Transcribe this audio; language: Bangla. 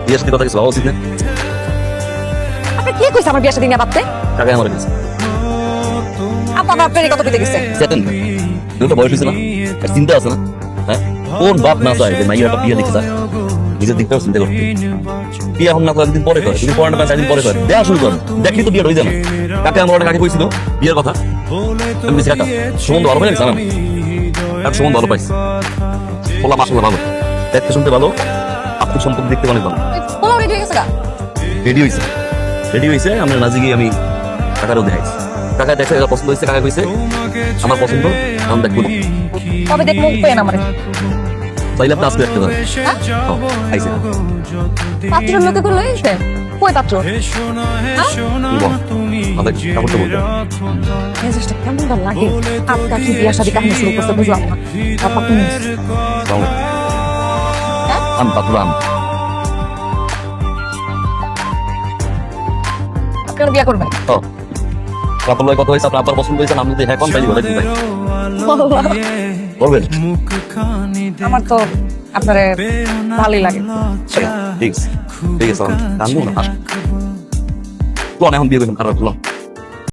বিয়ের সাথে কথা কিছু ভাবা উচিত না। আপনি কি কইছে আমার বিয়ের সাথে নিয়ে ভাবতে? টাকা আমার কাছে আপা আপনার কত পেতে গেছে? সেটেন দুটো বয়স হয়েছে না, আর চিন্তা আছে না? হ্যাঁ, কোন বাপ না চায় যে মাইয়ের একটা বিয়ে লিখে যায়? নিজের দিকটাও চিন্তা করতে। বিয়ে এখন না করে একদিন পরে করে, যদি পড়ানো পায় একদিন পরে করে দেওয়া শুরু করে, দেখলি তো বিয়ে হয়ে যাবে। কাকে আমার কাকে কইছিল বিয়ের কথা, আমি বলছি কাকা সম্বন্ধ ভালো পাই জানাম, এক সম্বন্ধ ভালো পাইছি, পোলা মাসাল্লাহ ভালো, দেখতে শুনতে ভালো, আর্থিক সম্পর্ক দেখতে অনেক ভালো। পোলাও রেডি হয়ে গেছে গা? রেডি হয়েছে আমরা নাজি গিয়ে আমি কাকারও দেখাইছি। কাকা দেখে পছন্দ হয়েছে, কাকা কইছে আমার পছন্দ, আমি দেখবো কবে দেখবো পেন আমারে? তাইলে আপনি আসতে দেখতে পারেন। আইসে পাত্র লোকে করে লইছে? কই পাত্র? আমাদের কাপড়টা বলতে মেজাজটা কেমন ভালো লাগে। আপনার কি বিয়ার সাথে কাহিনী শুরু করতে বুঝলাম না। আপা তুমি আমি পাতুলাম আপনার বিয়া করবেন? পাতুলায় কথা হয়েছে, আপনার পছন্দ হয়েছে, আমি যদি হ্যাঁ কোন তাই বলে দিই বলবেন। আমার তো আপনারে ভালোই লাগে। ঠিক আছে ঠিক আছে, কান্দবো না, এখন বিয়ে করবেন খারাপ